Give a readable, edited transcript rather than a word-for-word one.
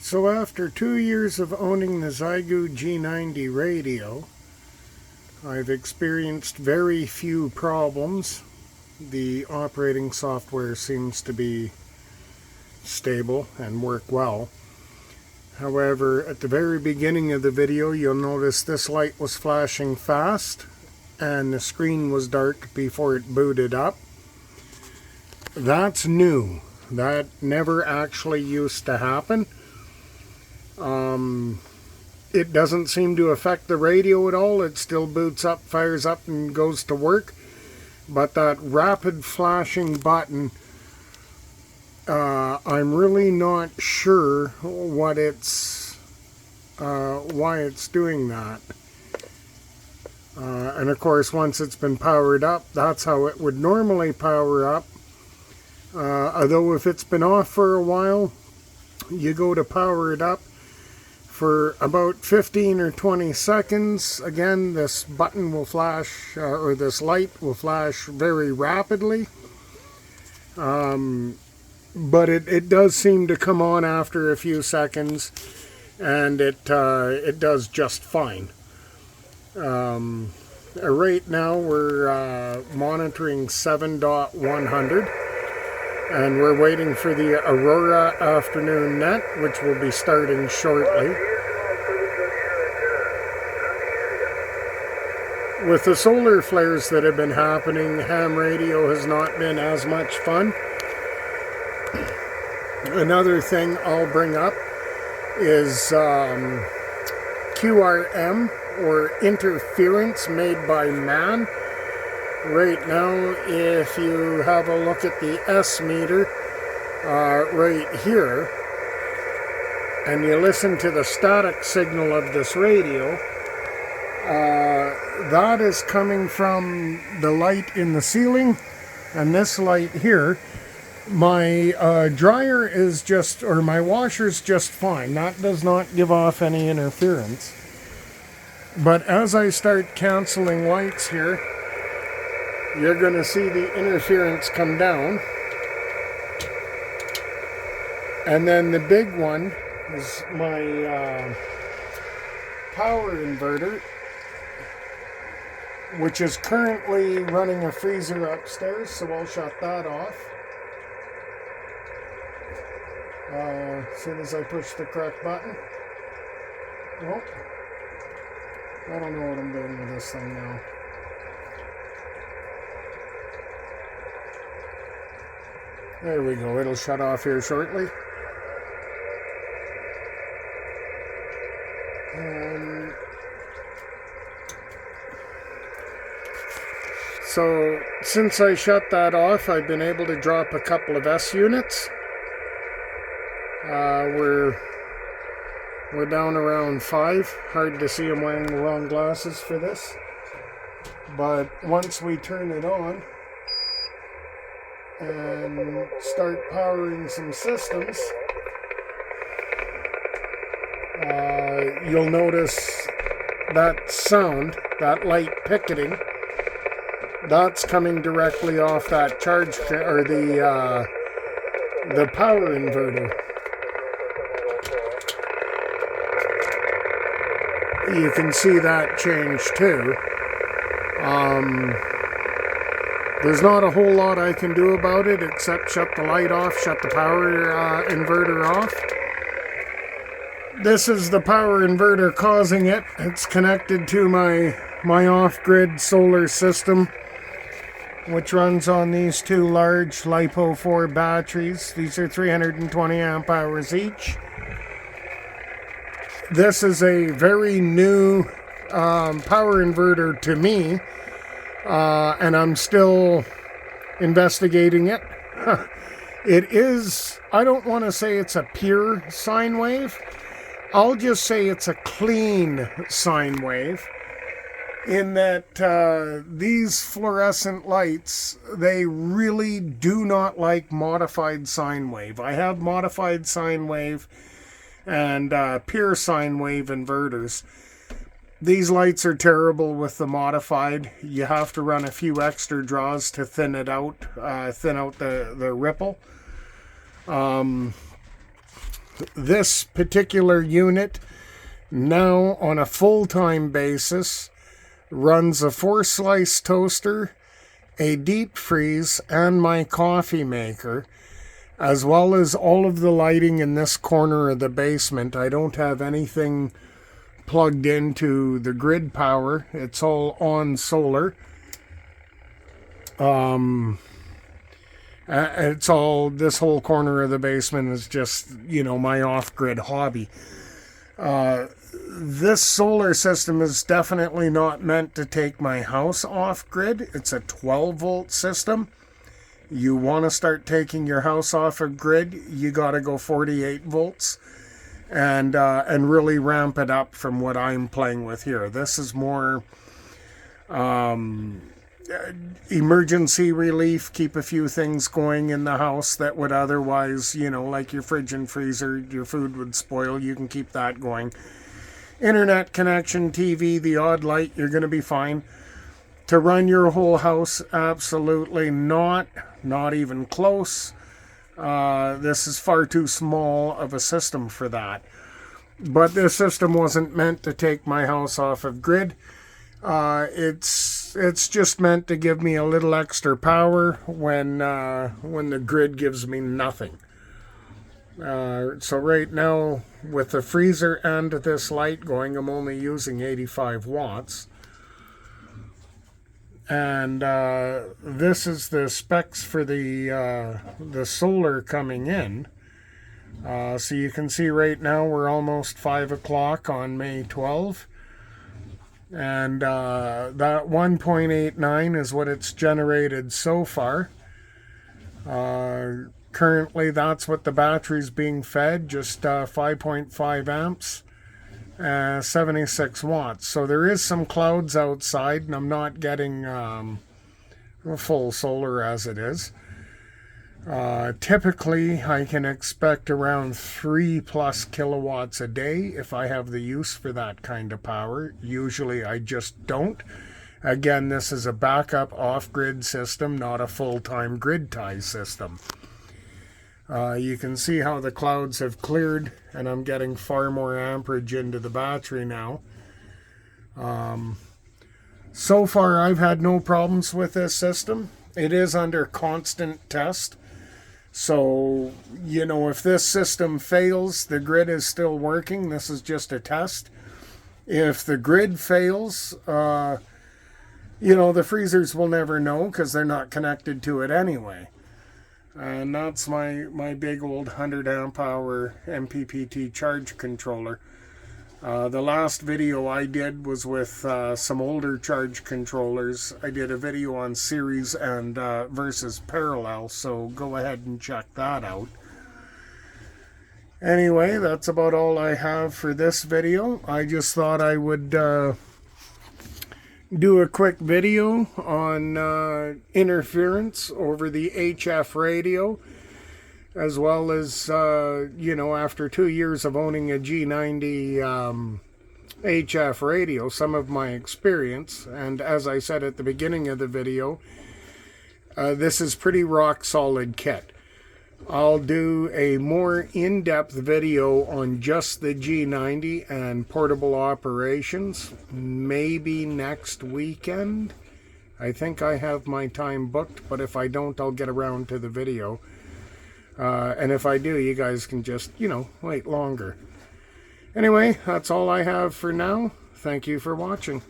So after 2 years of owning the Zygu G90 radio, I've experienced very few problems. The operating software seems to be stable and work well. However, at the very beginning of the video, you'll notice this light was flashing fast and the screen was dark before it booted up. That's new. That never actually used to happen. It doesn't seem to affect the radio at all. It still boots up, fires up, and goes to work. But that rapid flashing button, I'm really not sure what why it's doing that. And of course, once it's been powered up, that's how it would normally power up. Although if it's been off for a while, you go to power it up for about 15 or 20 seconds. Again, this button will flash, or this light will flash very rapidly. But it does seem to come on after a few seconds, and it does just fine. Right now we're monitoring 7.100, and we're waiting for the Aurora afternoon net, which will be starting shortly. With the solar flares that have been happening, ham radio has not been as much fun. Another thing I'll bring up is QRM, or interference made by man. Right now, if you have a look at the S meter right here, and you listen to the static signal of this radio, that is coming from the light in the ceiling, and this light here. My dryer is just, or my washer's just fine. That does not give off any interference. But as I start canceling lights here, you're going to see the interference come down. And then the big one is my power inverter, which is currently running a freezer upstairs, so I'll shut that off. As soon as I push the correct button. Well, I don't know what I'm doing with this thing now. There we go, it'll shut off here shortly. So, since I shut that off, I've been able to drop a couple of S units. We're down around 5. Hard to see, I'm wearing the wrong glasses for this. But once we turn it on and start powering some systems, you'll notice that sound, that light picketing, that's coming directly off that charge, or the power inverter. You can see that change too. There's not a whole lot I can do about it except shut the light off, shut the power inverter off. This is the power inverter causing it. It's connected to my off-grid solar system, which runs on these two large LiPo4 batteries. These are 320 amp hours each. This is a very new power inverter to me, and I'm still investigating it. It is, I don't want to say it's a pure sine wave. I'll just say it's a clean sine wave, in that these fluorescent lights, they really do not like modified sine wave. I have modified sine wave and pure sine wave inverters. These lights are terrible with the modified. You have to run a few extra draws to thin it out, thin out the ripple. This particular unit now on a full-time basis runs a 4-slice toaster, a deep freeze, and my coffee maker, as well as all of the lighting in this corner of the basement. I don't have anything plugged into the grid power. It's all on solar. It's all, this whole corner of the basement is just, you know, my off-grid hobby. This solar system is definitely not meant to take my house off-grid. It's a 12-volt system. You want to start taking your house off of grid, you got to go 48 volts and really ramp it up from what I'm playing with here. This is more emergency relief, keep a few things going in the house that would otherwise, you know, like your fridge and freezer, your food would spoil. You can keep that going. Internet connection, TV, the odd light, you're going to be fine. To run your whole house, absolutely not even close. This is far too small of a system for that. But this system wasn't meant to take my house off of grid. It's just meant to give me a little extra power when the grid gives me nothing. So right now, with the freezer and this light going, I'm only using 85 watts. And this is the specs for the solar coming in. So you can see right now we're almost 5 o'clock on May 12. And that 1.89 is what it's generated so far. Currently that's what the battery's being fed, just 5.5 amps. 76 watts. So there is some clouds outside, and I'm not getting full solar as it is. Typically, I can expect around 3+ kilowatts a day if I have the use for that kind of power. Usually I just don't. Again, this is a backup off-grid system, not a full-time grid tie system. You can see how the clouds have cleared, and I'm getting far more amperage into the battery now. So far, I've had no problems with this system. It is under constant test. So, you know, if this system fails, the grid is still working. This is just a test. If the grid fails, you know, the freezers will never know because they're not connected to it anyway. And that's my big old 100 amp hour MPPT charge controller. The last video I did was with some older charge controllers. I did a video on series and versus parallel, so go ahead and check that out. Anyway, that's about all I have for this video. I just thought I would do a quick video on interference over the HF radio, as well as, you know, after 2 years of owning a G90 HF radio, some of my experience. And as I said at the beginning of the video, this is pretty rock solid kit. I'll do a more in-depth video on just the G90 and portable operations, maybe next weekend. I think I have my time booked, but if I don't, I'll get around to the video. And if I do, you guys can just, you know, wait longer. Anyway, that's all I have for now. Thank you for watching.